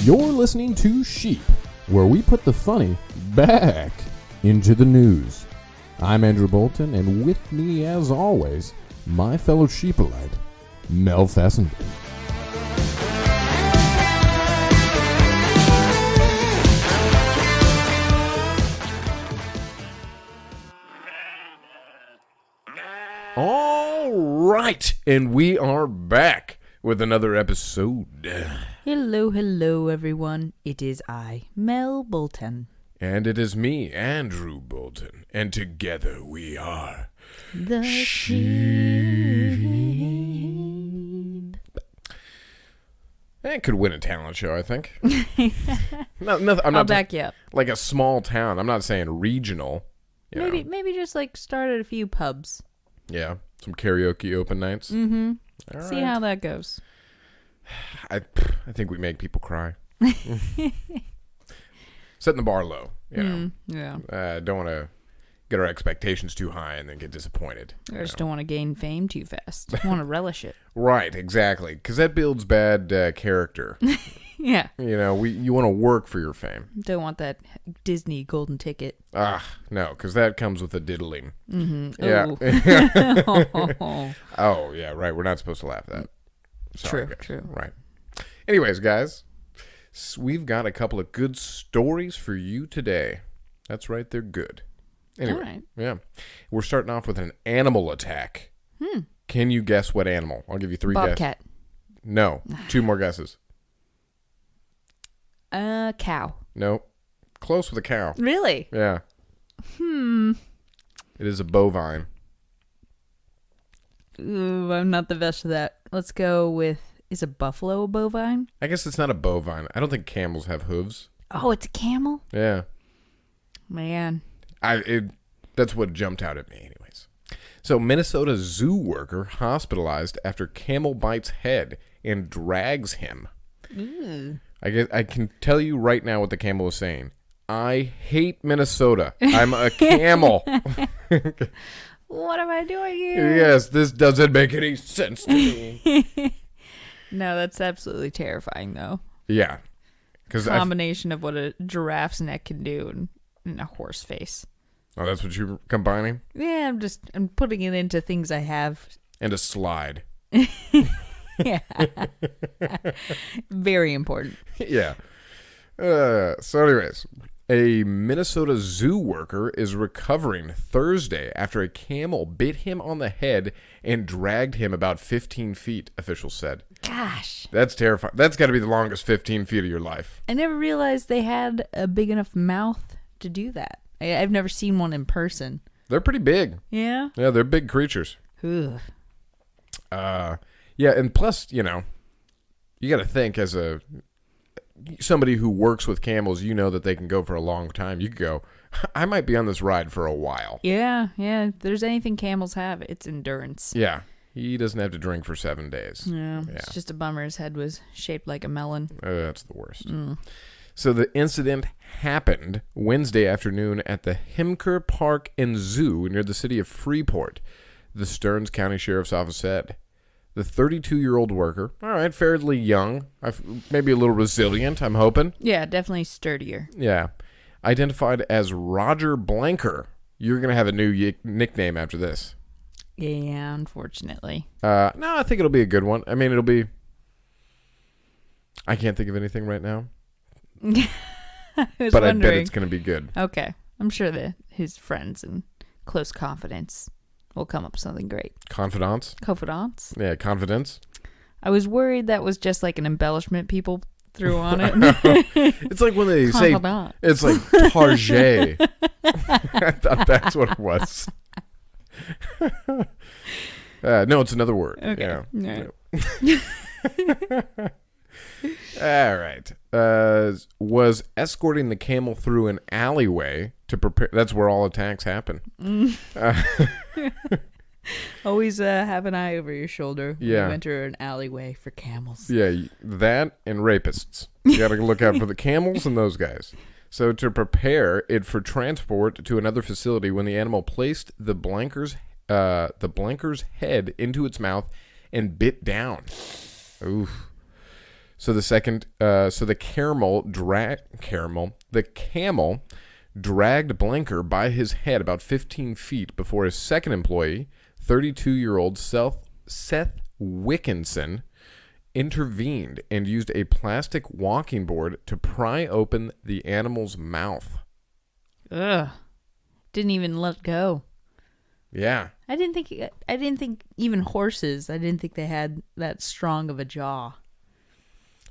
You're listening to Sheep, where we put the funny back into the news. I'm Andrew Bolton, and with me, as always, my fellow sheepolite, Mel Fessenden. All right, and we are back with another episode. Hello, everyone. It is I, Mel Bolton. And it is me, Andrew Bolton, and together we are The Sheep. It could win a talent show, I think. I'll back you up. Like a small town. I'm not saying regional. Maybe just like start at a few pubs. Yeah, some karaoke open nights. Mm-hmm. All See right. how that goes. I think we make people cry. Setting the bar low, you know. Yeah. Don't want to get our expectations too high and then get disappointed. I just don't want to gain fame too fast. I want to relish it. Right, exactly. Because that builds bad character. Yeah. You know, you want to work for your fame. Don't want that Disney golden ticket. No, because that comes with a diddling. Mm-hmm. Yeah. Oh, yeah, right. We're not supposed to laugh at that. Sorry, guys. True. Right. Anyways, guys, we've got a couple of good stories for you today. That's right, they're good. Anyway, all right. Yeah. We're starting off with an animal attack. Can you guess what animal? I'll give you three guesses. Bobcat. No. Two more guesses. Cow. No. Close with a cow. Really? Yeah. It is a bovine. Ooh, I'm not the best at that. Let's go with, is a buffalo a bovine? I guess it's not a bovine. I don't think camels have hooves. Oh, it's a camel? Yeah. Man. That's what jumped out at me anyways. So, Minnesota zoo worker hospitalized after camel bites head and drags him. I can tell you right now what the camel was saying. I hate Minnesota. I'm a camel. What am I doing here? Yes, this doesn't make any sense to me. No, that's absolutely terrifying, though. Yeah. Combination of what a giraffe's neck can do and a horse face. Oh, that's what you're combining? Yeah, I'm putting it into things I have. And a slide. Yeah. Very important. Yeah. So anyways, a Minnesota zoo worker is recovering Thursday after a camel bit him on the head and dragged him about 15 feet, officials said. Gosh. That's terrifying. That's got to be the longest 15 feet of your life. I never realized they had a big enough mouth to do that. I've never seen one in person. They're pretty big. Yeah? Yeah, they're big creatures. Ugh. Yeah, and plus, you know, you got to think as somebody who works with camels, you know that they can go for a long time. You could go, I might be on this ride for a while. Yeah. If there's anything camels have, it's endurance. Yeah. He doesn't have to drink for 7 days. Yeah. It's just a bummer his head was shaped like a melon. That's the worst. So the incident happened Wednesday afternoon at the Himker Park and Zoo near the city of Freeport, the Stearns County Sheriff's Office said. The 32-year-old worker, all right, fairly young, maybe a little resilient, I'm hoping. Yeah, definitely sturdier. Yeah. Identified as Roger Blanker. You're going to have a new nickname after this. Yeah, unfortunately. No, I think it'll be a good one. I mean, it'll be... I can't think of anything right now. I was but wondering. I bet it's going to be good. Okay. I'm sure that his friends and close confidants will come up with something great. Confidants? Confidants? Yeah, confidence. I was worried that was just like an embellishment people threw on it. It's like when they say, it's like Target. I thought that's what it was. No, it's another word. Okay. Yeah. All right. Was escorting the camel through an alleyway to prepare. That's where all attacks happen. Always have an eye over your shoulder when Yeah. you enter an alleyway for camels. Yeah, that and rapists. You got to look out for the camels and those guys. So to prepare it for transport to another facility, when the animal placed the blanker's head into its mouth and bit down. Oof. So the camel dragged Blinker by his head about 15 feet before his second employee, 32-year-old Seth Wickinson, intervened and used a plastic walking board to pry open the animal's mouth. Ugh. Didn't even let go. Yeah. I didn't think even horses, I didn't think they had that strong of a jaw.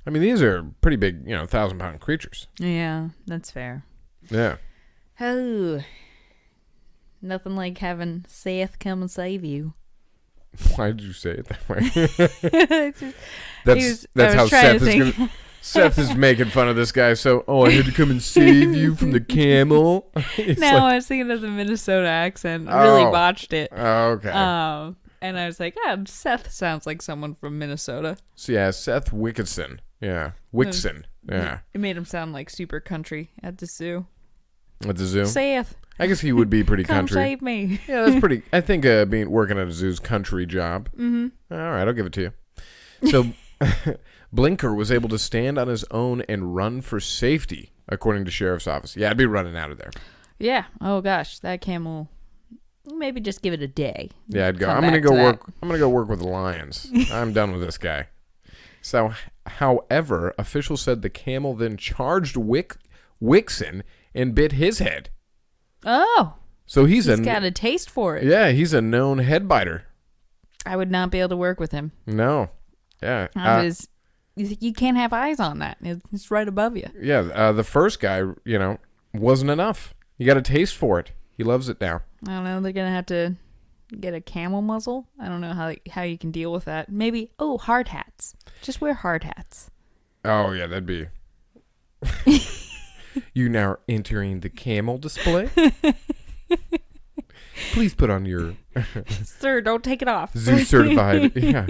I mean, these are pretty big, 1,000-pound creatures. Yeah, that's fair. Yeah. Oh. Nothing like having Seth come and save you. Why did you say it that way? That's how Seth is going to... Seth is making fun of this guy, so, I had to come and save you from the camel. I was thinking of the Minnesota accent. I really botched it. Oh, okay. And I was like, Seth sounds like someone from Minnesota. So, yeah, Seth Wickinson. Yeah. Wixon. Yeah. It made him sound like super country at the zoo. At the zoo? Seth. I guess he would be pretty country. Come save me. Yeah, that's pretty... I think working at a zoo's country job. Mm-hmm. All right, I'll give it to you. So... Blinker was able to stand on his own and run for safety, according to Sheriff's Office. Yeah, I'd be running out of there. Yeah. Oh gosh, that camel. Maybe just give it a day. Yeah, I'd go. I'm gonna go work with the lions. I'm done with this guy. So, however, officials said the camel then charged Wixon and bit his head. Oh. So he's got a taste for it. Yeah, he's a known head biter. I would not be able to work with him. No. Yeah. You can't have eyes on that. It's right above you. Yeah, the first guy, wasn't enough. You got a taste for it. He loves it now. I don't know. They're going to have to get a camel muzzle. I don't know how you can deal with that. Maybe, hard hats. Just wear hard hats. Oh, yeah, that'd be... You now are entering the camel display. Please put on your... Sir, don't take it off. Zoo certified. Yeah.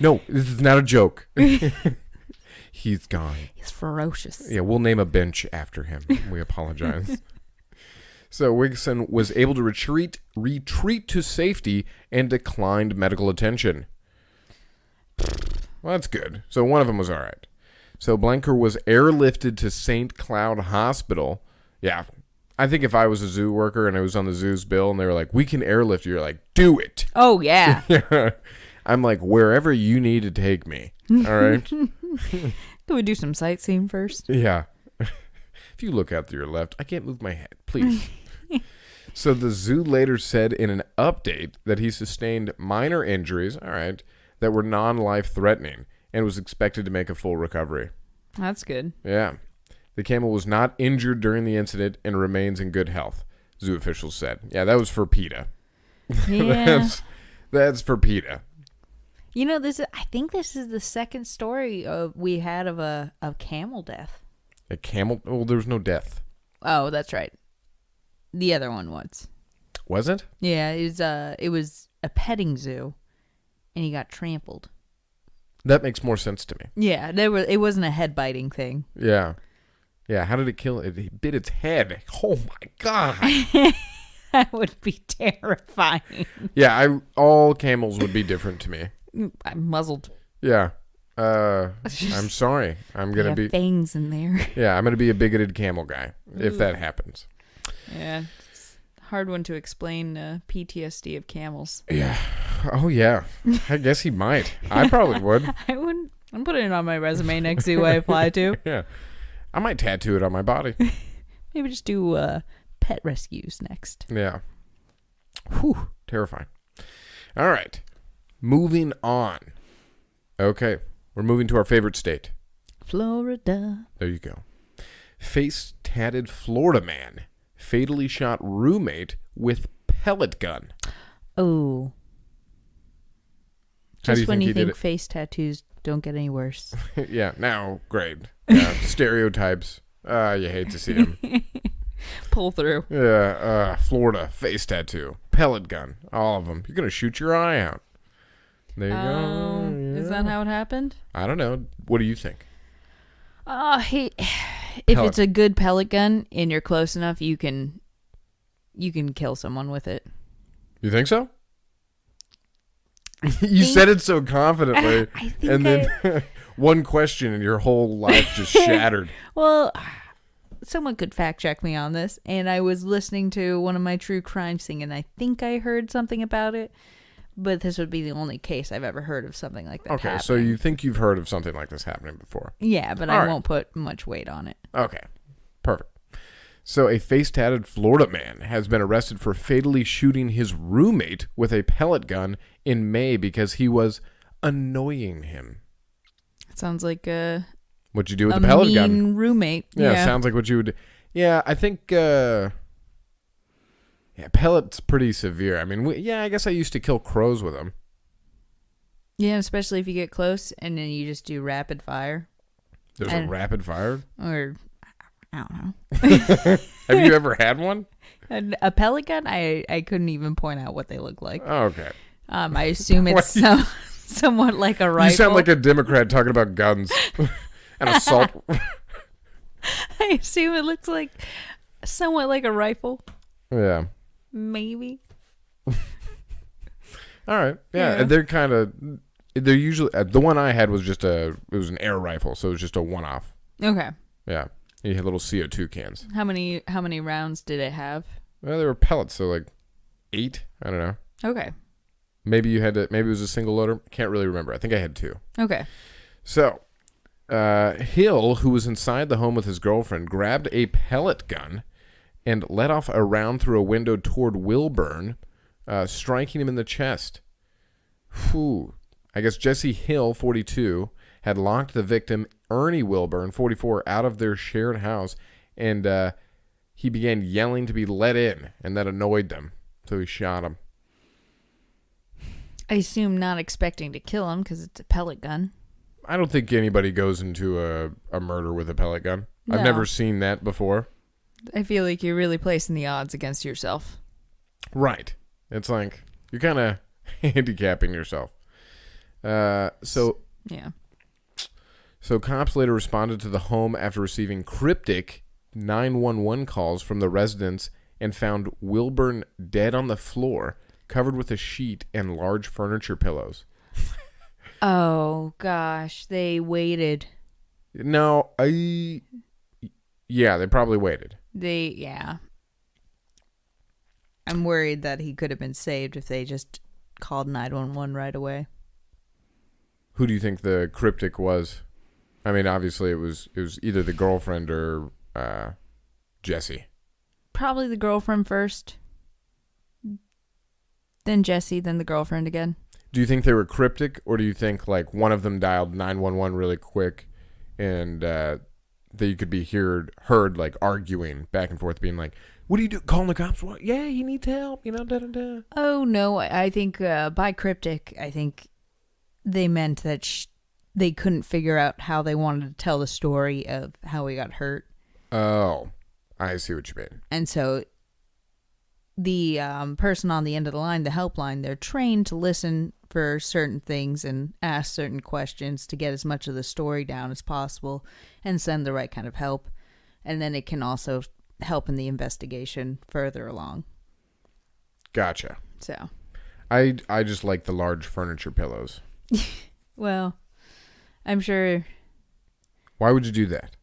No, this is not a joke. He's gone. He's ferocious. Yeah, we'll name a bench after him. We apologize. So Wigson was able to retreat to safety and declined medical attention. Well, that's good. So one of them was all right. So Blanker was airlifted to St. Cloud Hospital. Yeah. I think if I was a zoo worker and I was on the zoo's bill and they were like, we can airlift you, you're like, do it. Oh, yeah. I'm like, wherever you need to take me. All right? Can we do some sightseeing first? Yeah. If you look out to your left, I can't move my head. Please. So the zoo later said in an update that he sustained minor injuries, all right, that were non-life threatening and was expected to make a full recovery. That's good. Yeah. The camel was not injured during the incident and remains in good health, zoo officials said. Yeah, that was for PETA. Yeah. That's for PETA. I think this is the second story we had of a camel death. A camel? Well, there was no death. Oh, that's right. The other one was. Was it? Yeah, it was a petting zoo, and he got trampled. That makes more sense to me. Yeah, it wasn't a head biting thing. Yeah. Yeah, how did it kill it? It bit its head. Oh my God. That would be terrifying. Yeah, all camels would be different to me. I'm muzzled. Yeah. I'm sorry. I'm going to be fangs in there. Yeah, I'm going to be a bigoted camel guy if that happens. Yeah. It's a hard one to explain PTSD of camels. Yeah. Oh yeah. I guess he might. I probably would. I wouldn't. I'm putting it on my resume next zoo I apply to. Yeah. I might tattoo it on my body. Maybe just do pet rescues next. Yeah. Whew. Terrifying. All right. Moving on. Okay. We're moving to our favorite state. Florida. There you go. Face tatted Florida man fatally shot roommate with pellet gun. Oh. How do Just when you think it? face tattoos don't get any worse. Yeah, now, great. Yeah, stereotypes. You hate to see them. Pull through. Yeah, Florida, face tattoo, pellet gun, all of them. You're going to shoot your eye out. There you go. Yeah. Is that how it happened? I don't know. What do you think? If it's a good pellet gun and you're close enough, you can kill someone with it. You think so? You said it so confidently, I think and then one question and your whole life just shattered. Well, someone could fact check me on this, and I was listening to one of my true crime thing, and I think I heard something about it, but this would be the only case I've ever heard of something like that happening. So you think you've heard of something like this happening before? Yeah, but I won't put much weight on it. Okay, perfect. So a face-tatted Florida man has been arrested for fatally shooting his roommate with a pellet gun in May because he was annoying him. Sounds like what you do with the pellet gun. mean roommate. Yeah, sounds like what you would. Yeah, I think. Pellet's pretty severe. I mean, I guess I used to kill crows with them. Yeah, especially if you get close and then you just do rapid fire. There's a rapid fire? Or, I don't know. Have you ever had one? A pellet gun? I couldn't even point out what they look like. Oh, okay. I assume it's somewhat like a rifle. You sound like a Democrat talking about guns and assault. I assume it looks like somewhat like a rifle. Yeah. Maybe. All right. Yeah. They're usually, the one I had was it was an air rifle, so it was just a one-off. Okay. Yeah. You had little CO2 cans. How many rounds did it have? Well, they were pellets, so like 8. I don't know. Okay. Maybe maybe it was a single loader. Can't really remember. I think I had 2. Okay. So, Hill, who was inside the home with his girlfriend, grabbed a pellet gun and let off a round through a window toward Wilburn, striking him in the chest. Whew. I guess Jesse Hill, 42, had locked the victim, Ernie Wilburn, 44, out of their shared house, and he began yelling to be let in, and that annoyed them, so he shot him. I assume not expecting to kill him because it's a pellet gun. I don't think anybody goes into a murder with a pellet gun. No. I've never seen that before. I feel like you're really placing the odds against yourself. Right. It's like you're kind of handicapping yourself. Yeah. So cops later responded to the home after receiving cryptic 911 calls from the residents and found Wilburn dead on the floor, covered with a sheet and large furniture pillows. Oh, gosh. They waited. No, they probably waited. I'm worried that he could have been saved if they just called 911 right away. Who do you think the cryptic was? I mean, obviously it was either the girlfriend or Jesse. Probably the girlfriend first. Then Jesse, then the girlfriend again. Do you think they were cryptic, or do you think like one of them dialed 911 really quick and that you could be heard like arguing back and forth, being like, what do you do? Calling the cops? What? Yeah, he needs help, da-da-da. Oh, no. I think by cryptic, I think they meant that they couldn't figure out how they wanted to tell the story of how he got hurt. Oh, I see what you mean. And so the person on the end of the line, the helpline, they're trained to listen for certain things and ask certain questions to get as much of the story down as possible and send the right kind of help. And then it can also help in the investigation further along. Gotcha. So I just like the large furniture pillows. Well, I'm sure. Why would you do that?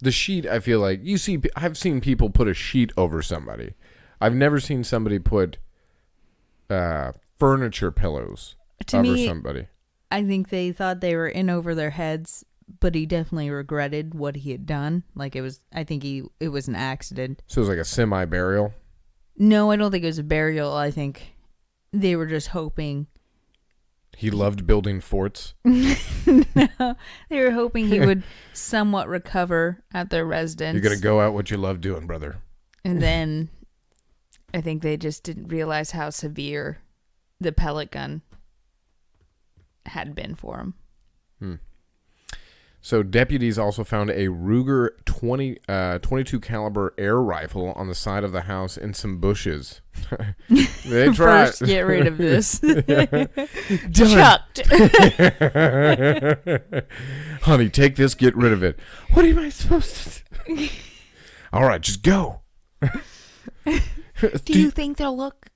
The sheet, I feel like I've seen people put a sheet over somebody. I've never seen somebody put furniture pillows over somebody. I think they thought they were in over their heads, but he definitely regretted what he had done. Like it was an accident. So it was like a semi-burial? No, I don't think it was a burial. I think they were just hoping. He loved building forts? No, they were hoping he would somewhat recover at their residence. You're going to go out what you love doing, brother. And then I think they just didn't realize how severe the pellet gun had been for him. So deputies also found a Ruger 22 caliber air rifle on the side of the house in some bushes. They tried. First, get rid of this. Chucked. Honey, take this, get rid of it. What am I supposed to do? All right, just go. Do you think they'll look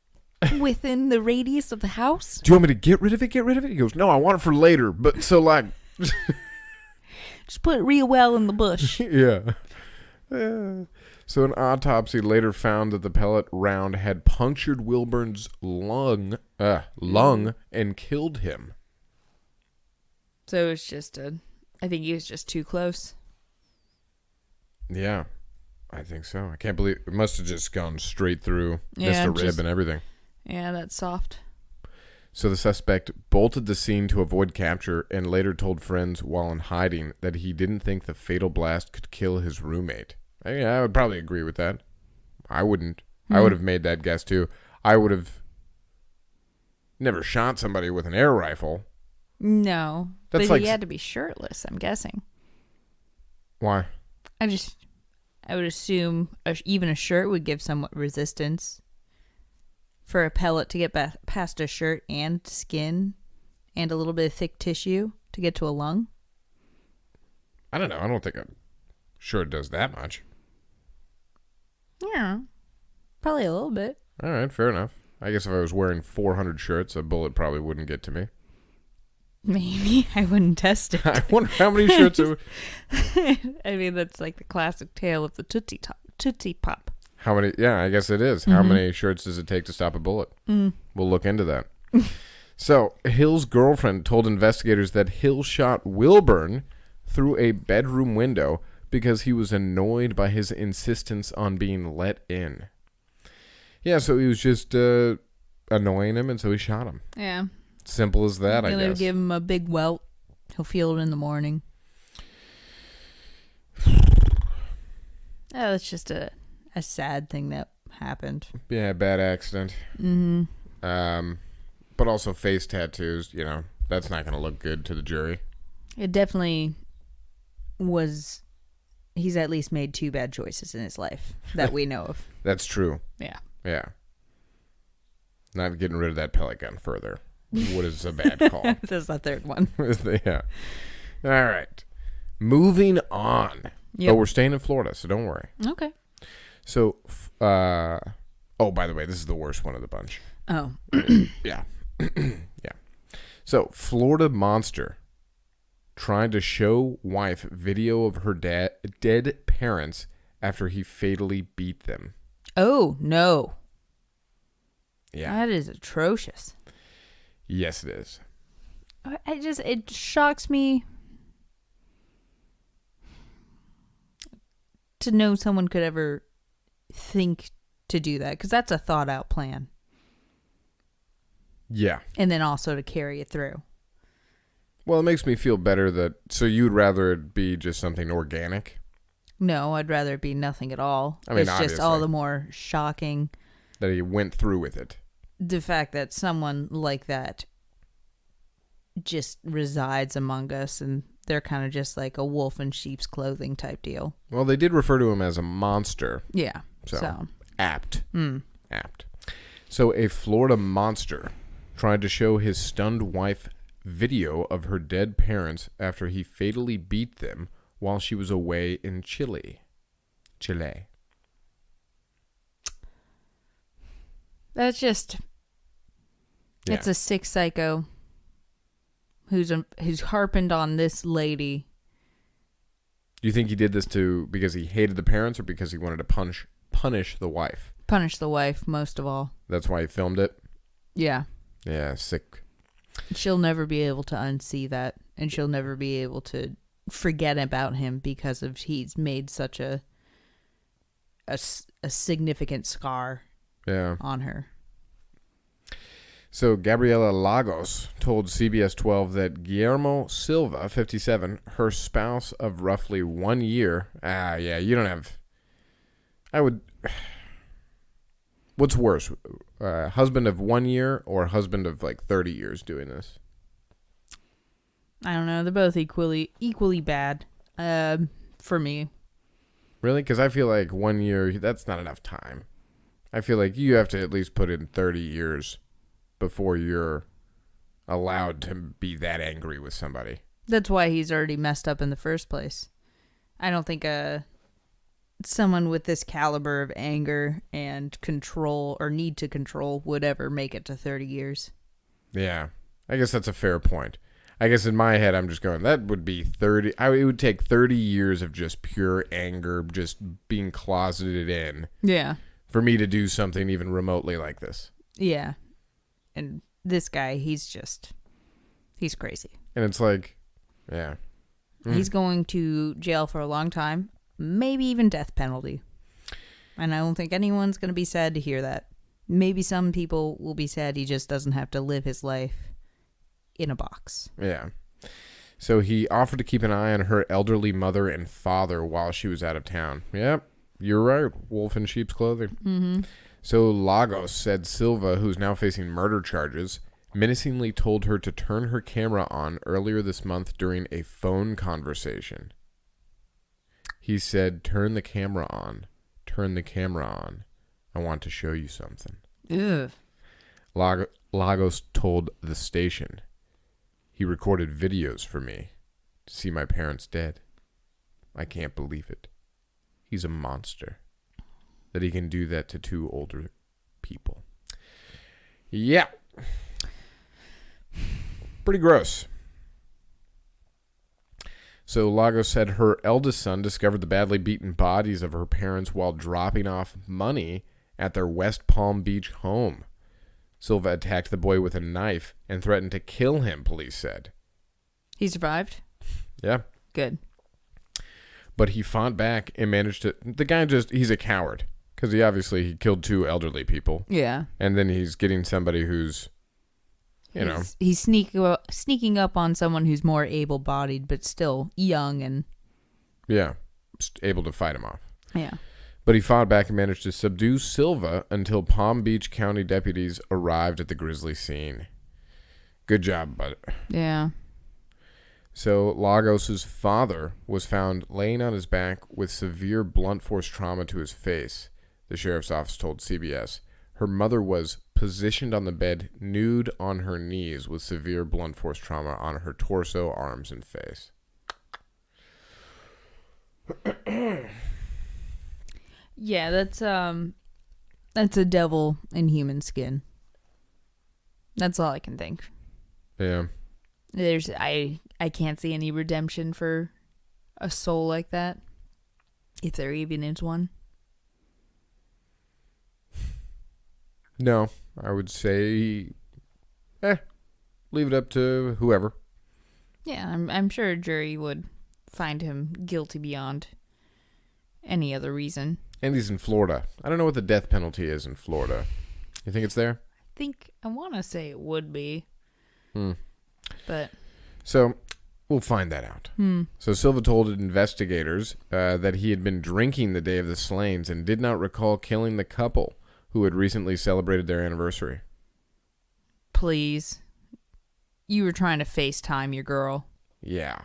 within the radius of the house? Do you want me to get rid of it? Get rid of it? He goes, no, I want it for later. But so like, Just put it real well in the bush. yeah. So an autopsy later found that the pellet round had punctured Wilburn's lung and killed him. So it's just I think he was just too close. Yeah, I think so. I can't believe it must have just gone straight through, Yeah, missed a rib and everything. Yeah, that's soft. So the suspect bolted the scene to avoid capture and later told friends while in hiding that he didn't think the fatal blast could kill his roommate. I would probably agree with that. I wouldn't. I would have made that guess too. I would have never shot somebody with an air rifle. No. That's but like he had to be shirtless, I'm guessing. Why? I would assume even a shirt would give somewhat resistance for a pellet to get past a shirt and skin and a little bit of thick tissue to get to a lung. I don't know. I don't think a shirt does that much. Yeah, probably a little bit. All right, fair enough. I guess if I was wearing 400 shirts, a bullet probably wouldn't get to me. Maybe. I wouldn't test it. I wonder how many shirts I mean, that's like the classic tale of the Tootsie Pop. How many? Yeah, I guess it is. How many shirts does it take to stop a bullet? We'll look into that. So, Hill's girlfriend told investigators that Hill shot Wilburn through a bedroom window because he was annoyed by his insistence on being let in. Yeah, so he was just annoying him, and so he shot him. Yeah. Simple as that, I guess. Give him a big welt. He'll feel it in the morning. That's just a sad thing that happened. Yeah, bad accident. Mm-hmm. But also face tattoos, that's not going to look good to the jury. It definitely was. He's at least made 2 bad choices in his life that we know of. That's true. Yeah. Yeah. Not getting rid of that pellet gun further. What is a bad call? That's the third one. Yeah. All right. Moving on. Yep. But we're staying in Florida, so don't worry. Okay. So, by the way, this is the worst one of the bunch. Oh. Yeah. Yeah. So, Florida monster tried to show wife video of her dead parents after he fatally beat them. Oh, no. Yeah. That is atrocious. Yes, it is. It shocks me to know someone could ever think to do that, because that's a thought out plan. Yeah. And then also to carry it through. Well, it makes me feel better so you'd rather it be just something organic? No, I'd rather it be nothing at all. I mean, it's obviously. just all the more shocking. That he went through with it. The fact that someone like that just resides among us, and they're kind of just like a wolf in sheep's clothing type deal. Well, they did refer to him as a monster. Yeah. So. Apt. Apt. So a Florida monster tried to show his stunned wife video of her dead parents after he fatally beat them while she was away in Chile. That's just... Yeah. It's a sick psycho who's harping on this lady. Do you think he did this because he hated the parents or because he wanted to punish the wife? Punish the wife, most of all. That's why he filmed it? Yeah. Yeah, sick. She'll never be able to unsee that, and she'll never be able to forget about him because of he's made such a significant scar on her. So Gabriela Lagos told CBS 12 that Guillermo Silva, 57, her spouse of roughly 1 year. You don't have... What's worse? Husband of 1 year or husband of like 30 years doing this? I don't know. They're both equally bad for me. Really? Because I feel like 1 year, that's not enough time. I feel like you have to at least put in 30 years before you're allowed to be that angry with somebody. That's why he's already messed up in the first place. I don't think someone with this caliber of anger and control or need to control would ever make it to 30 years. Yeah, I guess that's a fair point. I guess in my head, I'm just going, that would be 30. It would take 30 years of just pure anger, just being closeted in. Yeah. For me to do something even remotely like this. Yeah. And this guy, he's crazy. And it's like, yeah. He's going to jail for a long time, maybe even death penalty. And I don't think anyone's going to be sad to hear that. Maybe some people will be sad he just doesn't have to live his life in a box. Yeah. So he offered to keep an eye on her elderly mother and father while she was out of town. Yep, you're right. Wolf in sheep's clothing. Mm-hmm. So Lagos said Silva, who's now facing murder charges, menacingly told her to turn her camera on earlier this month during a phone conversation. He said, turn the camera on. Turn the camera on. I want to show you something. Ugh. Lagos told the station. He recorded videos for me to see my parents dead. I can't believe it. He's a monster. That he can do that to two older people. Yeah. Pretty gross. So Lagos said her eldest son discovered the badly beaten bodies of her parents while dropping off money at their West Palm Beach home. Silva attacked the boy with a knife and threatened to kill him, police said. He survived? Yeah. Good. But he fought back and managed to... The guy he's a coward. Because he killed two elderly people. Yeah. And then he's getting somebody who's, He's sneaking up on someone who's more able-bodied, but still young and... Yeah. Able to fight him off. Yeah. But he fought back and managed to subdue Silva until Palm Beach County deputies arrived at the grisly scene. Good job, bud. Yeah. So Lagos's father was found laying on his back with severe blunt force trauma to his face, the sheriff's office told CBS. Her mother was positioned on the bed, nude on her knees with severe blunt force trauma on her torso, arms, and face. Yeah, that's a devil in human skin. That's all I can think. Yeah. I can't see any redemption for a soul like that, if there even is one. No, I would say, leave it up to whoever. Yeah, I'm sure a jury would find him guilty beyond any other reason. And he's in Florida. I don't know what the death penalty is in Florida. You think it's there? I want to say it would be. But... So, we'll find that out. So, Silva told investigators that he had been drinking the day of the slayings and did not recall killing the couple who had recently celebrated their anniversary. Please. You were trying to FaceTime your girl. Yeah.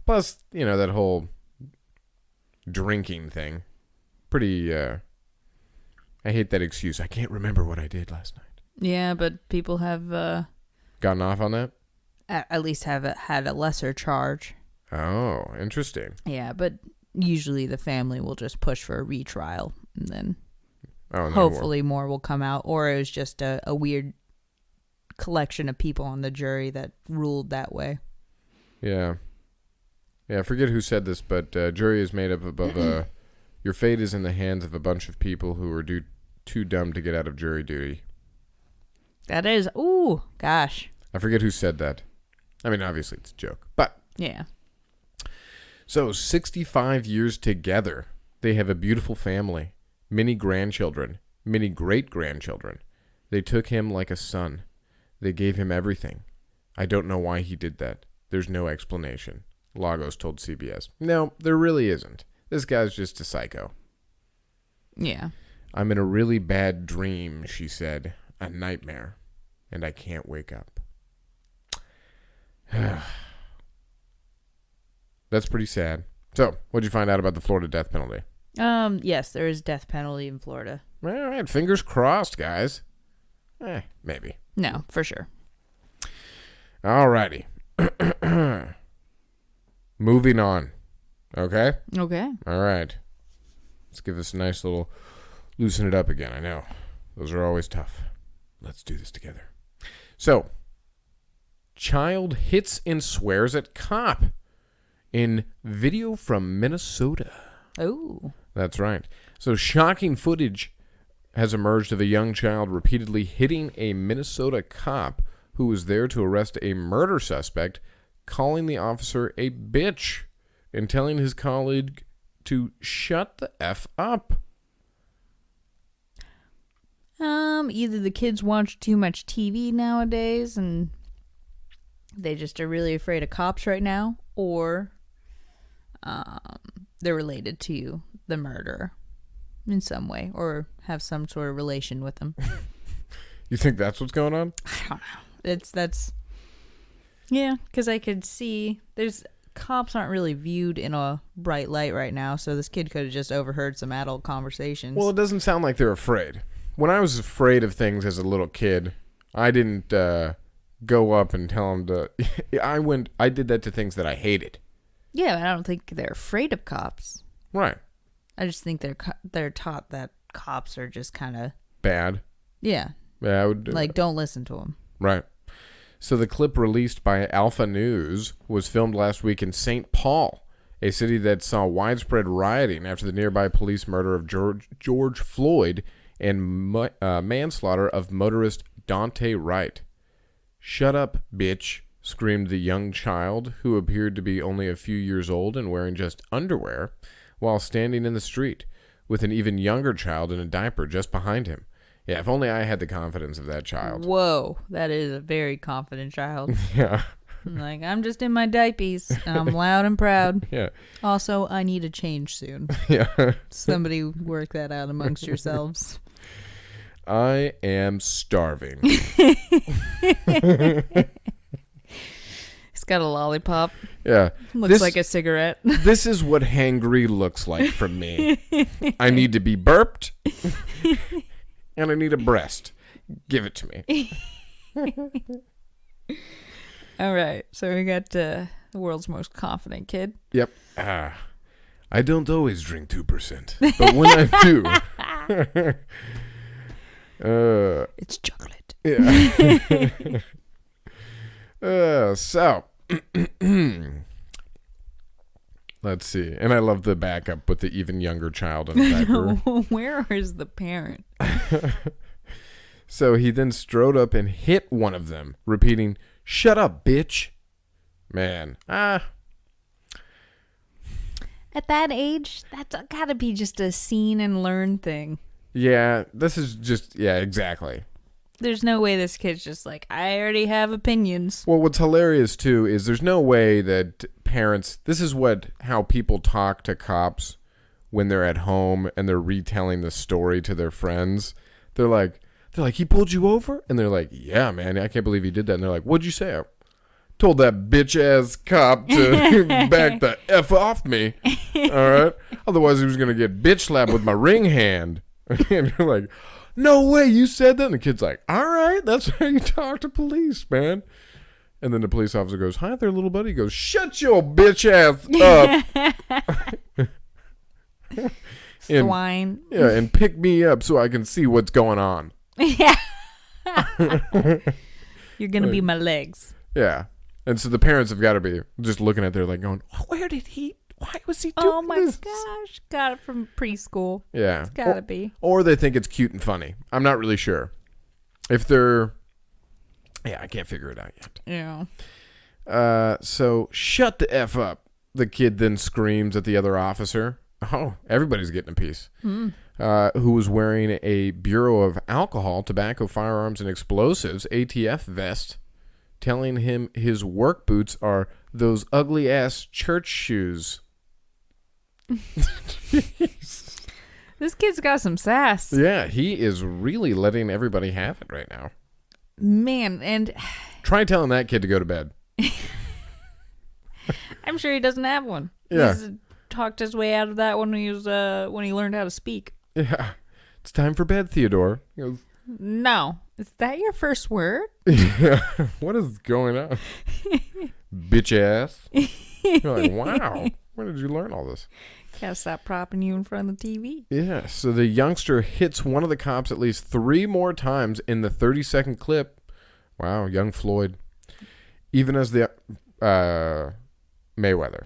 Plus, that whole drinking thing. Pretty, I hate that excuse. I can't remember what I did last night. Yeah, but people have... gotten off on that? At least had a lesser charge. Oh, interesting. Yeah, but usually the family will just push for a retrial, and then and hopefully more will come out. Or it was just a weird collection of people on the jury that ruled that way. Yeah. Yeah, I forget who said this, but jury is made up of... your fate is in the hands of a bunch of people who are too dumb to get out of jury duty. That is... Ooh, gosh. I forget who said that. I mean, obviously it's a joke, but... Yeah. So, 65 years together. They have a beautiful family. Many grandchildren. Many great-grandchildren. They took him like a son. They gave him everything. I don't know why he did that. There's no explanation. Lagos told CBS. No, there really isn't. This guy's just a psycho. Yeah. I'm in a really bad dream, she said. A nightmare. And I can't wake up. That's pretty sad. So, what'd you find out about the Florida death penalty? Yes, there is death penalty in Florida. All right, fingers crossed, guys. Maybe. No, for sure. All righty. Moving on. Okay? Okay. All right. Let's give this a nice little loosen it up again. I know. Those are always tough. Let's do this together. So, child hits and swears at cop in video from Minnesota. Oh. That's right. So, shocking footage has emerged of a young child repeatedly hitting a Minnesota cop who was there to arrest a murder suspect, calling the officer a bitch and telling his colleague to shut the F up. Either the kids watch too much TV nowadays and they just are really afraid of cops right now, or they're related to the murderer in some way or have some sort of relation with them. You think that's what's going on? I don't know. Yeah, because I could see cops aren't really viewed in a bright light right now, so this kid could have just overheard some adult conversations. Well, it doesn't sound like they're afraid. When I was afraid of things as a little kid, I didn't go up and tell them to... I did that to things that I hated. Yeah, but I don't think they're afraid of cops. Right. I just think they're taught that cops are just kind of... Bad. Yeah. Yeah, I would... don't listen to them. Right. So the clip released by Alpha News was filmed last week in St. Paul, a city that saw widespread rioting after the nearby police murder of George Floyd and manslaughter of motorist Dante Wright. "Shut up, bitch," screamed the young child, who appeared to be only a few years old and wearing just underwear, while standing in the street, with an even younger child in a diaper just behind him. Yeah, if only I had the confidence of that child. Whoa, that is a very confident child. Yeah. Like, I'm just in my diapies, and I'm loud and proud. Yeah. Also, I need a change soon. Yeah. Somebody work that out amongst yourselves. I am starving. He's got a lollipop. Yeah. Looks like a cigarette. This is what hangry looks like for me. I need to be burped, and I need a breast. Give it to me. All right, so we got the world's most confident kid. Yep. I don't always drink 2%, but when I do, it's chocolate. Yeah. So, let's see. And I love the backup with the even younger child in a diaper. Where is the parent? So he then strode up and hit one of them, repeating, "Shut up, bitch." Man. At that age, that's gotta be just a seen and learn thing. Yeah, this is just, yeah, exactly. There's no way this kid's just like, I already have opinions. Well, what's hilarious, too, is there's no way that parents, this is how people talk to cops when they're at home and they're retelling the story to their friends. They're like, "He pulled you over?" And they're like, "Yeah, man, I can't believe he did that." And they're like, "What'd you say?" "I told that bitch-ass cop to back the F off me." All right? Otherwise, he was going to get bitch slapped with my ring hand. And you're like, "No way, you said that?" And the kid's like, "All right, that's how you talk to police, man." And then the police officer goes, "Hi there, little buddy." He goes, "Shut your bitch ass up." Swine. Yeah, and pick me up so I can see what's going on. Yeah. You're going to be my legs. Yeah. And so the parents have got to be just looking at there like going, why was he doing Oh my this? gosh. Got it from preschool. Yeah. It's got to be. Or they think it's cute and funny. I'm not really sure. If they're... Yeah, I can't figure it out yet. Yeah. So, "Shut the F up," the kid then screams at the other officer. Oh, everybody's getting a piece. Who was wearing a Bureau of Alcohol, Tobacco, Firearms, and Explosives ATF vest, telling him his work boots are those ugly-ass church shoes. This kid's got some sass. Yeah, he is really letting everybody have it right now. Man, and... Try telling that kid to go to bed. I'm sure he doesn't have one. Yeah. He's talked his way out of that when he learned how to speak. Yeah. "It's time for bed, Theodore." He goes, No. Is that your first word? yeah. What is going on? Bitch ass. You're like, wow. Where did you learn all this? Gotta stop propping you in front of the TV. Yeah, so the youngster hits one of the cops at least 3 more times in the 30-second clip. Wow, young Floyd. Even as the Mayweather,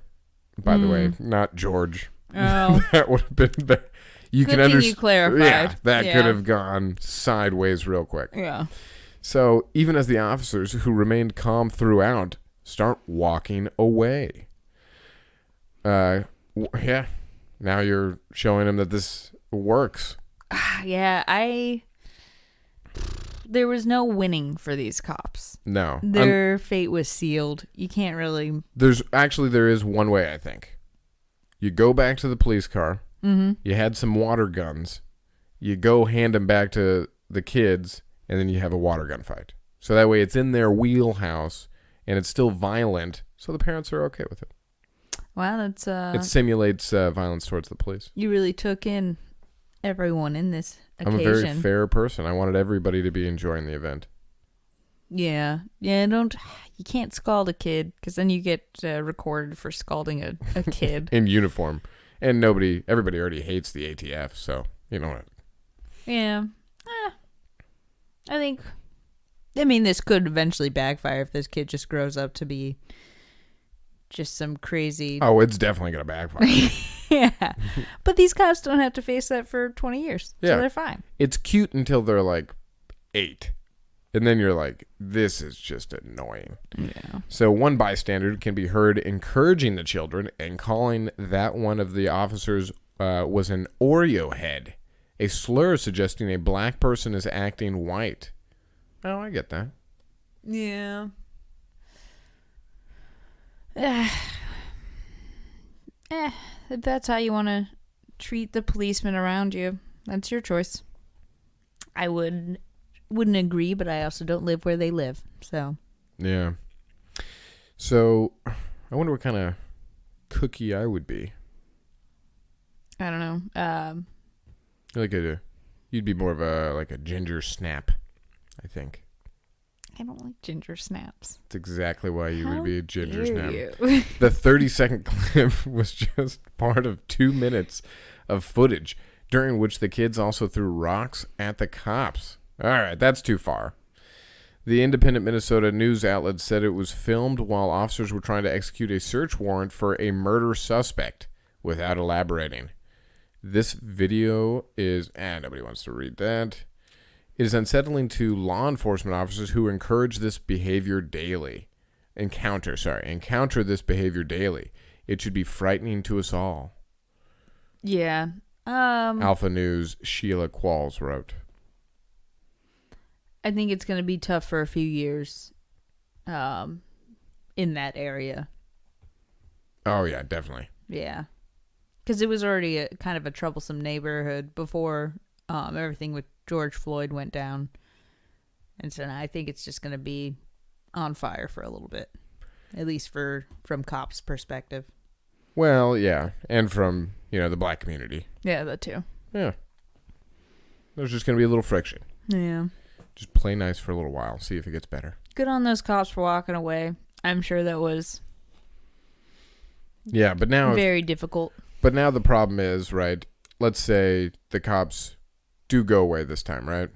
by the way, not George. Oh. That would have been better. You Good can thing you clarified. Yeah, that could have gone sideways real quick. Yeah. So even as the officers, who remained calm throughout, start walking away. Yeah. Now you're showing him that this works. Yeah, there was no winning for these cops. No. Their fate was sealed. You can't really... There is one way, I think. You go back to the police car. Mm-hmm. You had some water guns. You go hand them back to the kids, and then you have a water gun fight. So that way it's in their wheelhouse, and it's still violent, so the parents are okay with it. Wow, that's... It simulates violence towards the police. You really took in everyone in this occasion. I'm a very fair person. I wanted everybody to be enjoying the event. Yeah. You can't scald a kid, because then you get recorded for scalding a kid. In uniform. And everybody already hates the ATF, so, you know what? Yeah. This could eventually backfire if this kid just grows up to be just some crazy... Oh, it's definitely going to backfire. Yeah. But these cops don't have to face that for 20 years, so they're fine. It's cute until they're like 8. And then you're like, this is just annoying. Yeah. So one bystander can be heard encouraging the children and calling that one of the officers was an Oreo head, a slur suggesting a black person is acting white. Oh, I get that. Yeah. If that's how you want to treat the policemen around you, that's your choice. I wouldn't agree, but I also don't live where they live, so. Yeah. So, I wonder what kind of cookie I would be. I don't know. You'd be more of a ginger snap, I think. I don't like ginger snaps. That's exactly why you would be a ginger snap. You? The 30-second clip was just part of 2 minutes of footage, during which the kids also threw rocks at the cops. All right, that's too far. The independent Minnesota news outlet said it was filmed while officers were trying to execute a search warrant for a murder suspect, without elaborating. This video is... nobody wants to read that. It is unsettling to law enforcement officers who encourage this behavior daily. Encounter this behavior daily. It should be frightening to us all. Yeah. Alpha News' Sheila Qualls wrote. I think it's going to be tough for a few years in that area. Oh, yeah, definitely. Yeah. Because it was already kind of a troublesome neighborhood before everything with George Floyd went down. And so now I think it's just going to be on fire for a little bit. At least from cops' perspective. Well, yeah. And from, the black community. Yeah, that too. Yeah. There's just going to be a little friction. Yeah. Just play nice for a little while. See if it gets better. Good on those cops for walking away. I'm sure that was... Yeah, but now... very difficult. But now the problem is, right, let's say the cops do go away this time, right?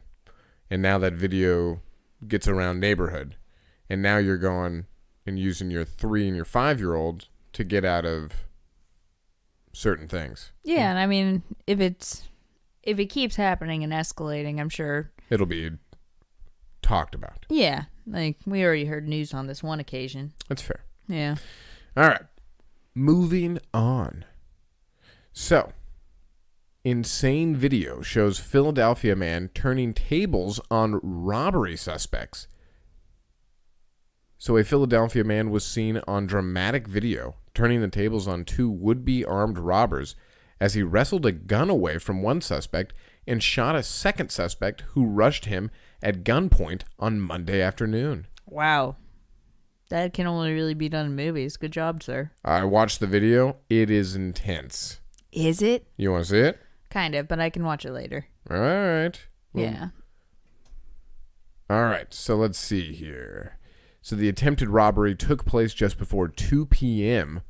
And now that video gets around neighborhood. And now you're going and using your 3 and your 5-year-olds to get out of certain things. Yeah, and I mean, if it keeps happening and escalating, I'm sure... it'll be talked about. Yeah, like we already heard news on this one occasion. That's fair. Yeah. All right. Moving on. So, insane video shows Philadelphia man turning tables on robbery suspects. So a Philadelphia man was seen on dramatic video turning the tables on 2 would-be armed robbers as he wrestled a gun away from one suspect and shot a second suspect who rushed him at gunpoint on Monday afternoon. Wow. That can only really be done in movies. Good job, sir. I watched the video. It is intense. Is it? You want to see it? Kind of, but I can watch it later. All right. Well, yeah. All right. So let's see here. So the attempted robbery took place just before 2 p.m.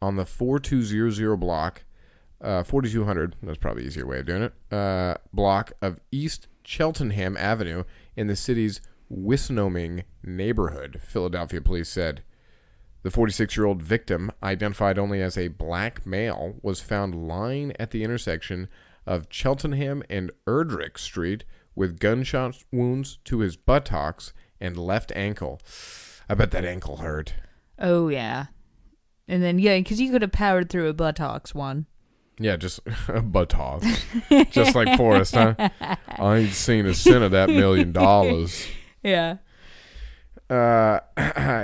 on the 4200 block, 4200, that's probably an easier way of doing it, block of East Cheltenham Avenue in the city's Wisnoming neighborhood, Philadelphia police said. The 46-year-old victim, identified only as a black male, was found lying at the intersection of Cheltenham and Erdrich Street with gunshot wounds to his buttocks and left ankle. I bet that ankle hurt. Oh, yeah. And then, yeah, because you could have powered through a buttocks one. Yeah, just a buttocks. Just like Forrest, huh? I ain't seen a cent of that $1 million. Yeah.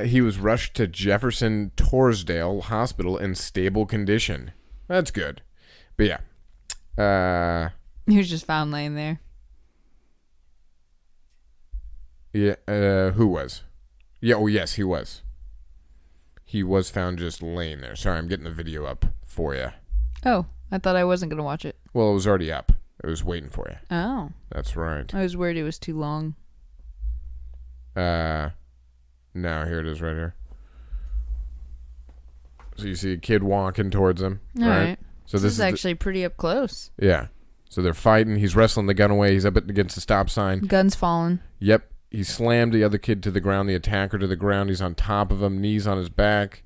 He was rushed to Jefferson Torresdale Hospital in stable condition. That's good. But yeah. He was just found laying there. Yeah, who was? Yeah, oh yes, he was. He was found just laying there. Sorry, I'm getting the video up for you. Oh, I thought I wasn't going to watch it. Well, it was already up. It was waiting for you. Oh. That's right. I was worried it was too long. Now, here it is right here. So you see a kid walking towards him. All right. So this is actually pretty up close. Yeah. So they're fighting. He's wrestling the gun away. He's up against the stop sign. Gun's falling. Yep. He slammed the other kid to the ground, the attacker to the ground. He's on top of him, knees on his back.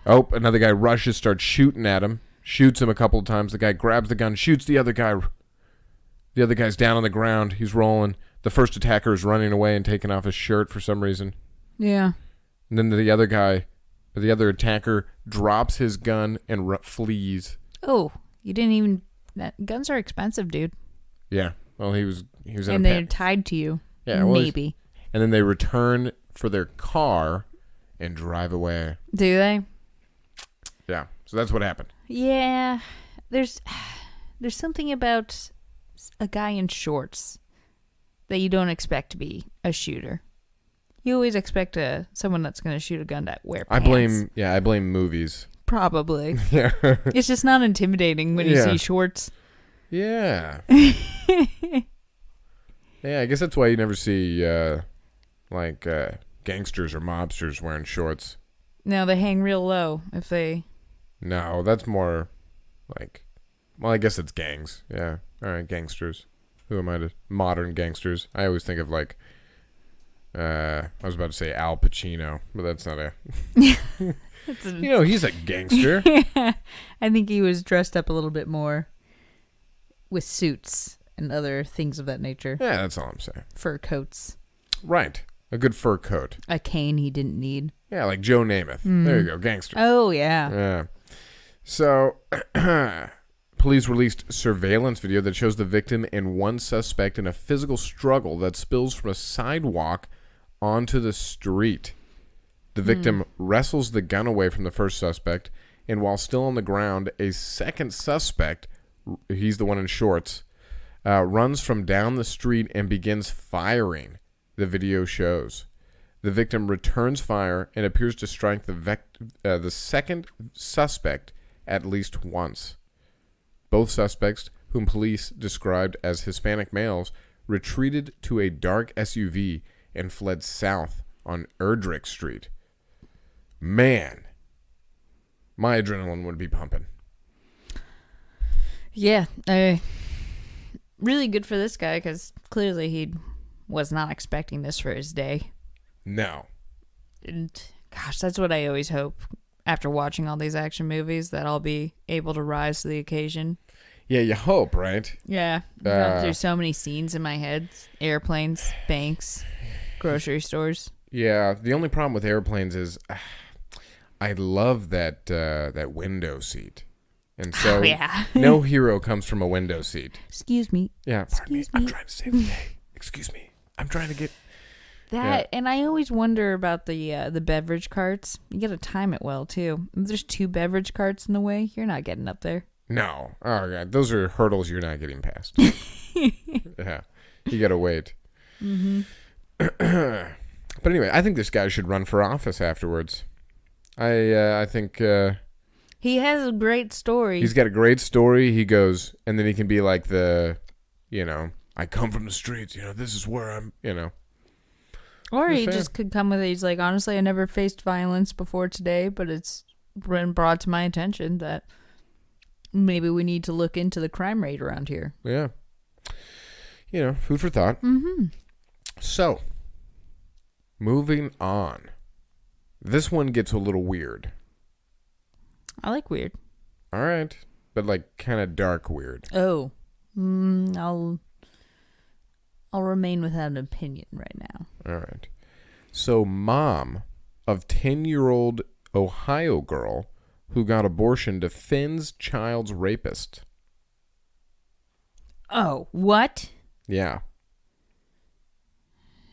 Oh, another guy rushes, starts shooting at him. Shoots him a couple of times. The guy grabs the gun, shoots the other guy. The other guy's down on the ground. He's rolling. The first attacker is running away and taking off his shirt for some reason. Yeah. And then the other attacker drops his gun and flees. Oh, you didn't even... Guns are expensive, dude. Yeah. Well, he was in and they're tied to you. Yeah, well, maybe. And then they return for their car and drive away. Do they? Yeah. So that's what happened. Yeah. There's something about a guy in shorts that you don't expect to be a shooter. You always expect someone that's going to shoot a gun to wear pants. I blame movies. Probably. Yeah. It's just not intimidating when you see shorts. Yeah. Yeah, I guess that's why you never see gangsters or mobsters wearing shorts. No, they hang real low if they... No, that's more like... Well, I guess it's gangs. Yeah. All right, gangsters. Who am I to... Modern gangsters. I always think of like... I was about to say Al Pacino, but that's not a... he's a gangster. Yeah. I think he was dressed up a little bit more with suits and other things of that nature. Yeah, that's all I'm saying. Fur coats. Right. A good fur coat. A cane he didn't need. Yeah, like Joe Namath. There you go, gangster. Oh, yeah. Yeah. So, police released surveillance video that shows the victim and one suspect in a physical struggle that spills from a sidewalk onto the street. The victim wrestles the gun away from the first suspect, and while still on the ground, a second suspect, he's the one in shorts, runs from down the street and begins firing, the video shows. The victim returns fire and appears to strike the second suspect at least once. Both suspects, whom police described as Hispanic males, retreated to a dark SUV and fled south on Erdrich Street. Man, my adrenaline would be pumping. Yeah, really good for this guy because clearly he was not expecting this for his day. No. And gosh, that's what I always hope after watching all these action movies, that I'll be able to rise to the occasion. Yeah, you hope, right? Yeah. There's so many scenes in my head. Airplanes, banks, grocery stores. Yeah, the only problem with airplanes is I love that window seat. And so no hero comes from a window seat. Excuse me. Yeah, pardon me. I'm trying to save the day. Excuse me. I'm trying to get... That, and I always wonder about the beverage carts. You got to time it well, too. If there's 2 beverage carts in the way, you're not getting up there. No. Oh, God. Those are hurdles you're not getting past. Yeah. You got to wait. Mm-hmm. But anyway, I think this guy should run for office afterwards. I think... he has a great story. He's got a great story. He goes, and then he can be like I come from the streets. This is where I'm, Or he just could come with it. He's like, honestly, I never faced violence before today, but it's been brought to my attention that maybe we need to look into the crime rate around here. Yeah. Food for thought. Mm-hmm. So, moving on. This one gets a little weird. I like weird. All right. But like kind of dark weird. Oh. I'll remain without an opinion right now. All right. So, mom of 10-year-old Ohio girl who got abortion defends child's rapist. Oh, what? Yeah.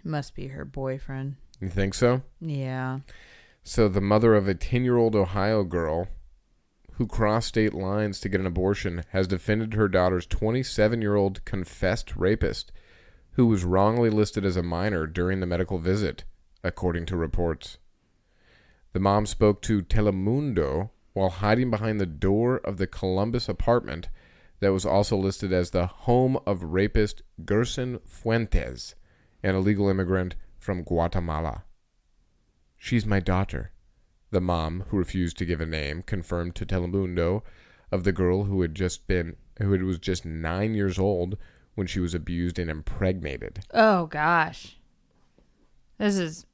Must be her boyfriend. You think so? Yeah. So the mother of a 10-year-old Ohio girl who crossed state lines to get an abortion has defended her daughter's 27-year-old confessed rapist who was wrongly listed as a minor during the medical visit, according to reports. The mom spoke to Telemundo while hiding behind the door of the Columbus apartment that was also listed as the home of rapist Gerson Fuentes, an illegal immigrant from Guatemala. "She's my daughter," the mom, who refused to give a name, confirmed to Telemundo of the girl who was just 9 years old when she was abused and impregnated. Oh, gosh. This is...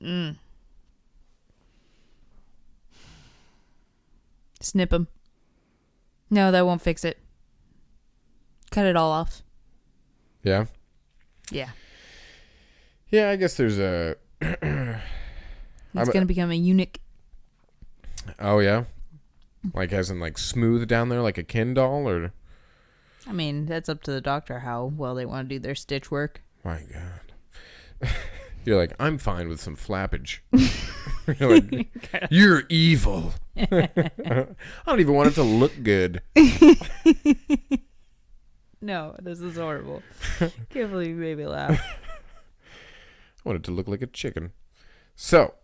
Snip him. No, that won't fix it. Cut it all off. Yeah? Yeah. Yeah, I guess there's a... He's going to become a eunuch. Oh, yeah? Like as in like smooth down there like a Ken doll, or... I mean, that's up to the doctor how well they want to do their stitch work. My God. You're like, I'm fine with some flappage. You're like, you're evil. I don't even want it to look good. No, this is horrible. Can't believe you made me laugh. I want it to look like a chicken. So,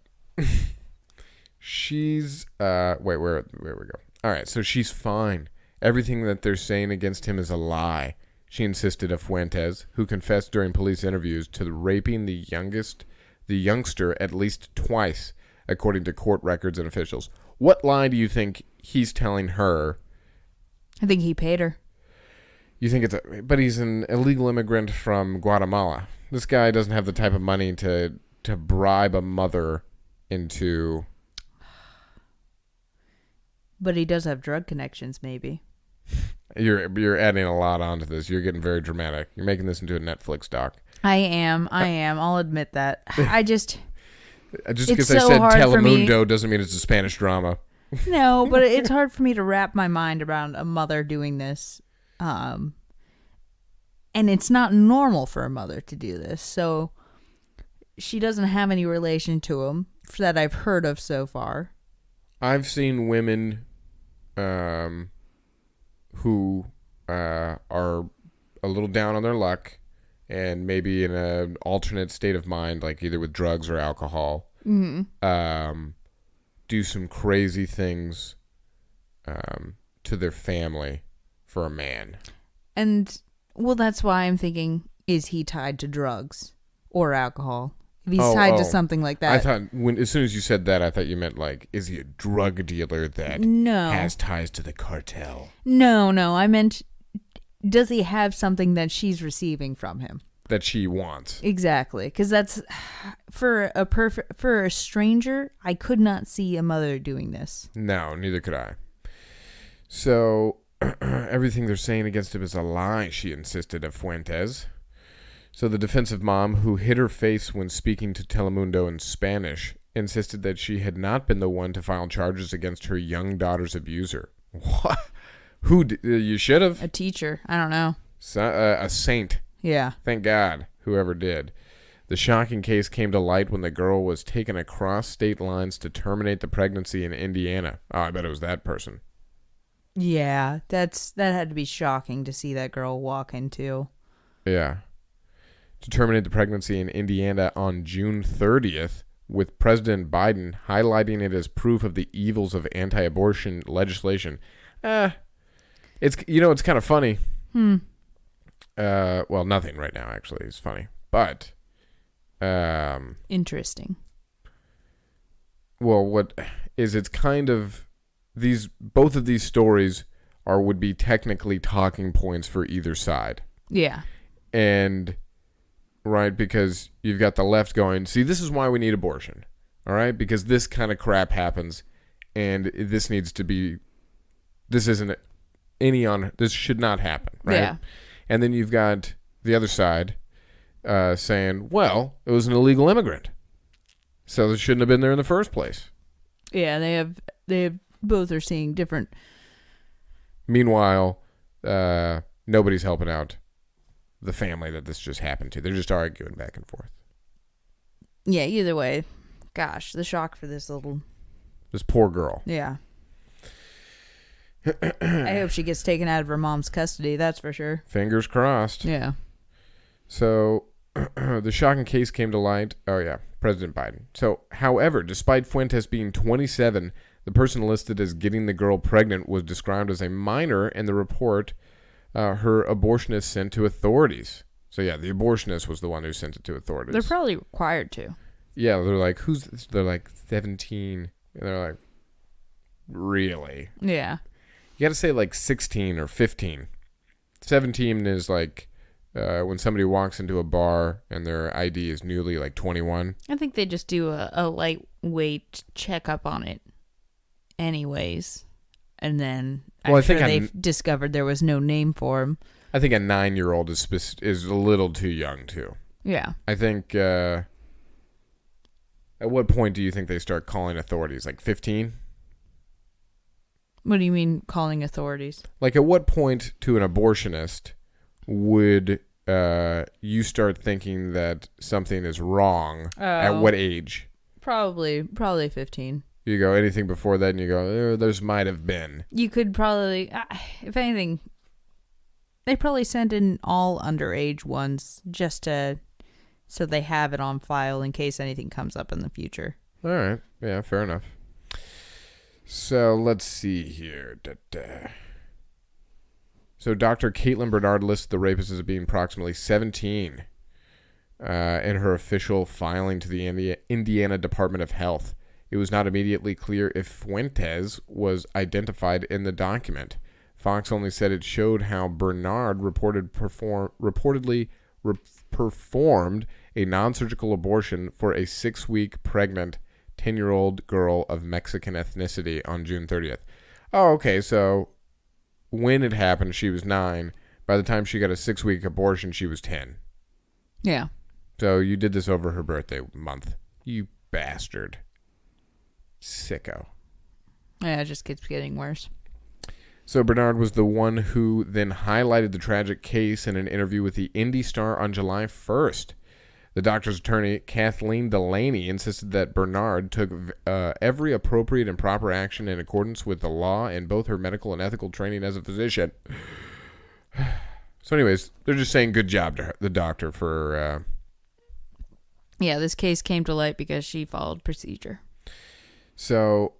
she's, wait, where we go? All right, so she's fine. Everything that they're saying against him is a lie, she insisted of Fuentes, who confessed during police interviews to raping the youngster at least twice, according to court records and officials. What lie do you think he's telling her? I think he paid her. You think but he's an illegal immigrant from Guatemala. This guy doesn't have the type of money to bribe a mother into... But he does have drug connections, maybe. You're adding a lot onto this. You're getting very dramatic. You're making this into a Netflix doc. I am. I'll admit that. Just because I said Telemundo doesn't mean it's a Spanish drama. No, but it's hard for me to wrap my mind around a mother doing this. And it's not normal for a mother to do this. So she doesn't have any relation to him that I've heard of so far. I've seen women who are a little down on their luck and maybe in an alternate state of mind, like either with drugs or alcohol, do some crazy things to their family for a man. And, well, that's why I'm thinking, is he tied to drugs or alcohol? If he's tied to something like that. I thought, as soon as you said that, I thought you meant like, is he a drug dealer that has ties to the cartel? No. I meant, does he have something that she's receiving from him? That she wants. Exactly. Because that's, for a stranger, I could not see a mother doing this. No, neither could I. So, everything they're saying against him is a lie, she insisted of Fuentes. So the defensive mom, who hid her face when speaking to Telemundo in Spanish, insisted that she had not been the one to file charges against her young daughter's abuser. What? You should have? A teacher. I don't know. A saint. Yeah. Thank God, whoever did. The shocking case came to light when the girl was taken across state lines to terminate the pregnancy in Indiana. Oh, I bet it was that person. Yeah, that had to be shocking to see that girl walk into. Yeah. To terminate the pregnancy in Indiana on June 30th, with President Biden highlighting it as proof of the evils of anti-abortion legislation. It's kind of funny. Well, nothing right now actually is funny, but interesting. Well, what is it's kind of both of these stories would be technically talking points for either side. Yeah. And right, because you've got the left going, see, this is why we need abortion. All right, because this kind of crap happens, and this needs to be. This isn't this should not happen, right? Yeah. And then you've got the other side saying, well, it was an illegal immigrant, so they shouldn't have been there in the first place. Yeah, they have both are seeing different. Meanwhile, nobody's helping out the family that this just happened to. They're just arguing back and forth. Yeah, either way, gosh, the shock for this poor girl. Yeah. I hope she gets taken out of her mom's custody, that's for sure. Fingers crossed. Yeah. So, the shocking case came to light. Oh, yeah, President Biden. So, however, despite Fuentes being 27, the person listed as getting the girl pregnant was described as a minor in the report her abortionist sent to authorities. So, yeah, the abortionist was the one who sent it to authorities. They're probably required to. Yeah, they're like, who's this? They're like 17. And they're like, really? Yeah. You got to say like 16 or 15. 17 is like when somebody walks into a bar and their ID is newly like 21. I think they just do a lightweight checkup on it anyways. And then they've discovered there was no name for him. I think a 9-year-old is a little too young too. Yeah. I think at what point do you think they start calling authorities? Like 15? What do you mean calling authorities? Like at what point to an abortionist would you start thinking that something is wrong? At what age? Probably 15. You go anything before that and you go, there's might have been. You could probably, if anything, they probably send in all underage ones just so they have it on file in case anything comes up in the future. All right. Yeah, fair enough. So let's see here. So Dr. Caitlin Bernard lists the rapist as being approximately 17 in her official filing to the Indiana Department of Health. It was not immediately clear if Fuentes was identified in the document. Fox only said it showed how Bernard reportedly performed a non-surgical abortion for a 6-week pregnant 10-year-old girl of Mexican ethnicity on June 30th. Oh, okay, so when it happened, she was 9. By the time she got a 6-week abortion, she was 10. Yeah. So you did this over her birthday month. You bastard. Sicko. Yeah, it just keeps getting worse. So Bernard was the one who then highlighted the tragic case in an interview with the Indy Star on July 1st. The doctor's attorney, Kathleen Delaney, insisted that Bernard took every appropriate and proper action in accordance with the law and both her medical and ethical training as a physician. So anyways, they're just saying good job to her, the doctor for... Yeah, this case came to light because she followed procedure. So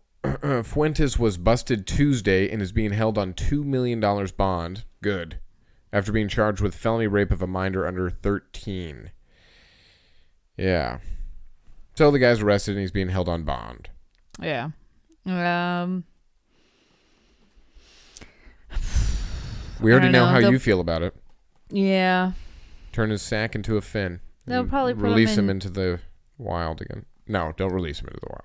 Fuentes was busted Tuesday and is being held on $2 million bond. Good. After being charged with felony rape of a minor under 13. Yeah. So the guy's arrested and he's being held on bond. Yeah. We already know how you feel about it. Yeah. Turn his sack into a fin. They'll probably release him into the wild again. No, don't release him into the wild.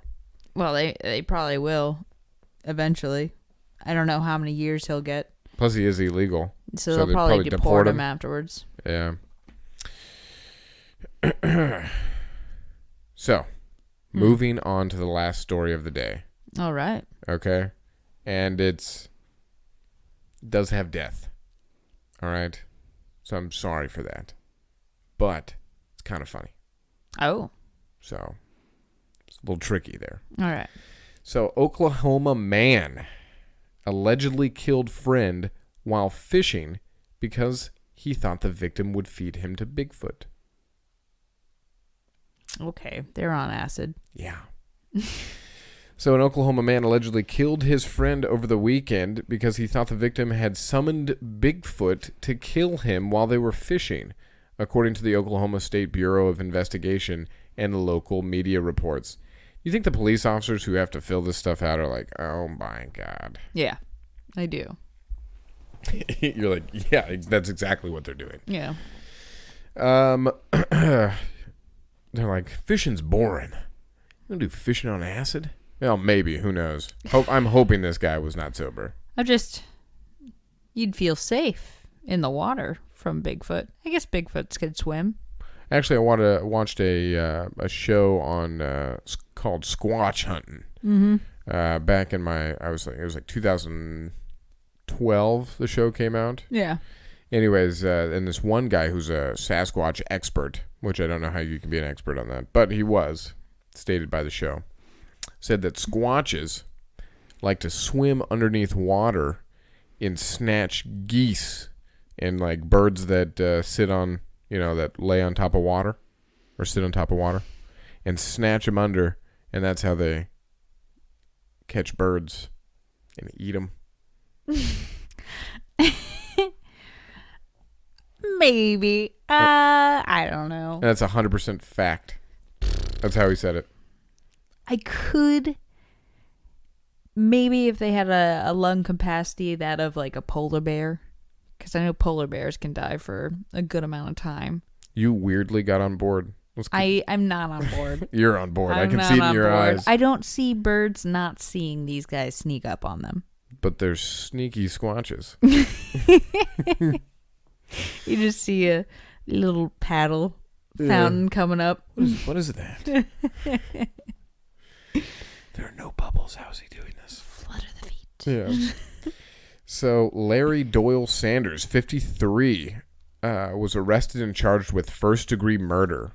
Well, they probably will eventually. I don't know how many years he'll get. Plus, he is illegal. So they'll probably deport him afterwards. Yeah. So, moving on to the last story of the day. All right. Okay. And it does have death. All right. So I'm sorry for that. But it's kind of funny. Oh. So it's a little tricky there. All right. So Oklahoma man allegedly killed friend while fishing because he thought the victim would feed him to Bigfoot. Okay, they're on acid. Yeah. So an Oklahoma man allegedly killed his friend over the weekend because he thought the victim had summoned Bigfoot to kill him while they were fishing, according to the Oklahoma State Bureau of Investigation and local media reports. You think the police officers who have to fill this stuff out are like, oh my God. Yeah, I do. You're like, yeah, that's exactly what they're doing. Yeah. They're like, fishing's boring. You gonna do fishing on acid? Well, maybe. Who knows? I'm hoping this guy was not sober. You'd feel safe in the water from Bigfoot. I guess Bigfoots could swim. Actually, I watched a show on called Squatch Hunting. Mm-hmm. Back in it was like 2012. The show came out. Yeah. Anyways, and this one guy who's a Sasquatch expert, which I don't know how you can be an expert on that, but he was, stated by the show, said that squatches like to swim underneath water and snatch geese and like birds that sit on, that lay on top of water or sit on top of water and snatch them under, and that's how they catch birds and eat them. Maybe. I don't know. And that's 100% fact. That's how he said it. I could. Maybe if they had a lung capacity that of like a polar bear. Because I know polar bears can die for a good amount of time. You weirdly got on board. I'm not on board. You're on board. I can see it in your eyes. I don't see birds not seeing these guys sneak up on them. But they're sneaky squatches. You just see a little paddle fountain coming up. What is that? There are no bubbles. How is he doing this? Flutter the feet. Yeah. So Larry Doyle Sanders, 53, was arrested and charged with first-degree murder.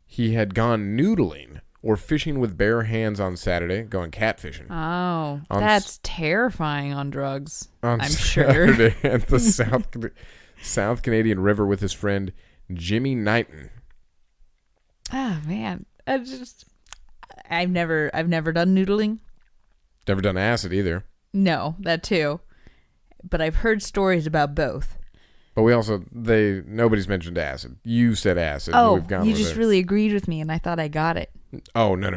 He had gone noodling or fishing with bare hands on Saturday, going catfishing. Oh, that's terrifying on drugs. On I'm Saturday sure. at the South Canadian River with his friend Jimmy Knighton. Oh man, I've never done noodling. Never done acid either. No, that too. But I've heard stories about both. But nobody's mentioned acid. You said acid. Oh, we've gone you with just it. really agreed with me, and I thought I got it. Oh, no.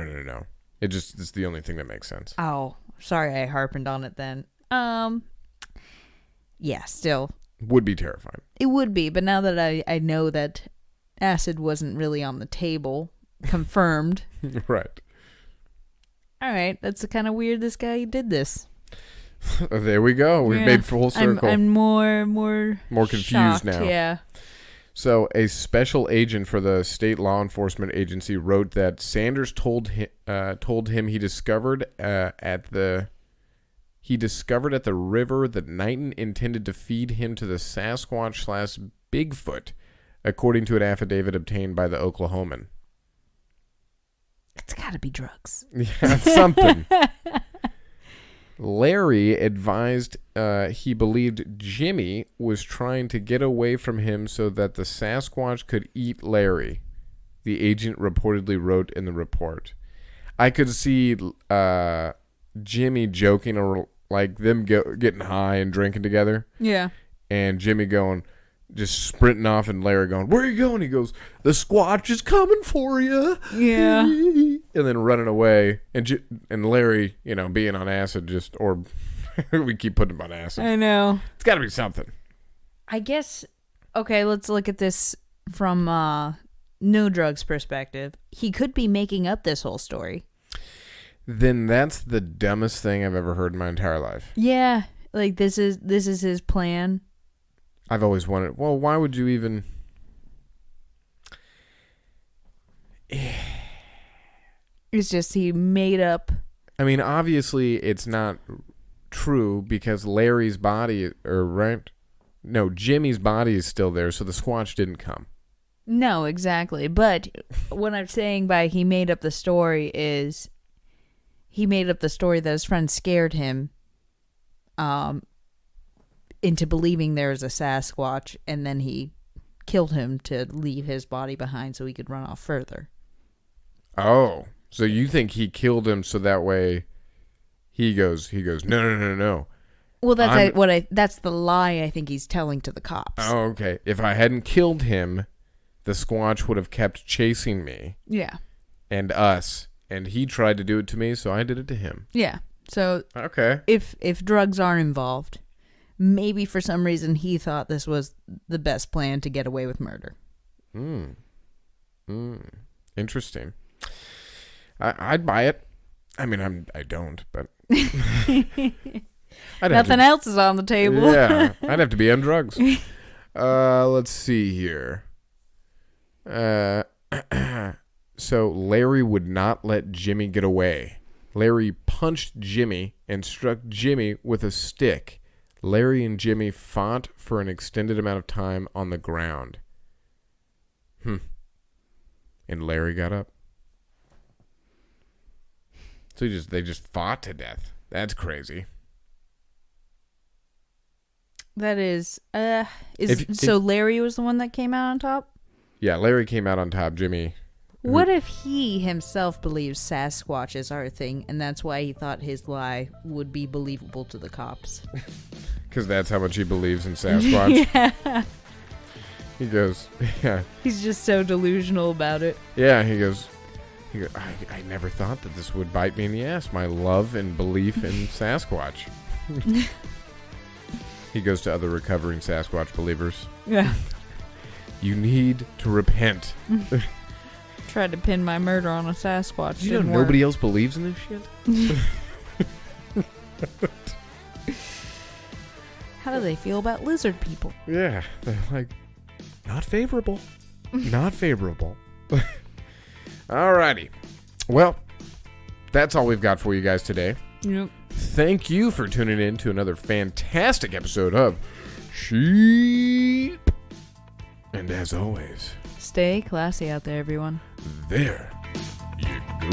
It's the only thing that makes sense. Oh, sorry I harpened on it then. Yeah, still. Would be terrifying. It would be, but now that I know that acid wasn't really on the table, confirmed. Right. All right, that's kind of weird this guy did this. There we go. We've made full circle. I'm more confused shocked, now. Yeah. So a special agent for the state law enforcement agency wrote that Sanders told him he discovered at the river that Knighton intended to feed him to the Sasquatch/Bigfoot, according to an affidavit obtained by the Oklahoman. It's got to be drugs. Yeah, something. Larry advised he believed Jimmy was trying to get away from him so that the Sasquatch could eat Larry, the agent reportedly wrote in the report. I could see Jimmy joking or like them getting high and drinking together. Yeah. And Jimmy just sprinting off, and Larry going, "Where are you going?" He goes, "The Squatch is coming for you." Yeah. And then running away, and Larry, being on acid, or we keep putting him on acid. I know. It's got to be something. I guess. Okay, let's look at this from no drugs perspective. He could be making up this whole story. Then that's the dumbest thing I've ever heard in my entire life. Yeah, like this is his plan. I've always wondered, well, why would you even... It's just he made up... I mean, obviously it's not true because Larry's body, Jimmy's body is still there, so the Squatch didn't come. No, exactly. But what I'm saying by he made up the story is he made up the story that his friend scared him into believing there was a Sasquatch, and then he killed him to leave his body behind so he could run off further. Oh, so you think he killed him so that way he goes, no. Well, that's the lie I think he's telling to the cops. Oh, okay. If I hadn't killed him, the Squatch would have kept chasing me. Yeah. And us, and he tried to do it to me, so I did it to him. Yeah. So Okay. if drugs are involved, maybe for some reason he thought this was the best plan to get away with murder. Interesting. I'd buy it. I mean, I don't, but Nothing else is on the table. Yeah, I'd have to be on drugs. Let's see here. So Larry would not let Jimmy get away. Larry punched Jimmy and struck Jimmy with a stick. Larry and Jimmy fought for an extended amount of time on the ground. And Larry got up. So they just fought to death. That's crazy. That is, so Larry was the one that came out on top? Yeah, Larry came out on top. Jimmy. What if he himself believes Sasquatches are a thing, and that's why he thought his lie would be believable to the cops? Because that's how much he believes in Sasquatch. Yeah. He goes, yeah. He's just so delusional about it. Yeah, he goes, I never thought that this would bite me in the ass. My love and belief in Sasquatch. He goes to other recovering Sasquatch believers. Yeah. You need to repent. Tried to pin my murder on a Sasquatch. You know nobody else believes in this shit? How do they feel about lizard people? Yeah, they're like, not favorable. Not favorable. Alrighty. Well, that's all we've got for you guys today. Yep. Thank you for tuning in to another fantastic episode of Sheep. And as always, stay classy out there, everyone. there you go.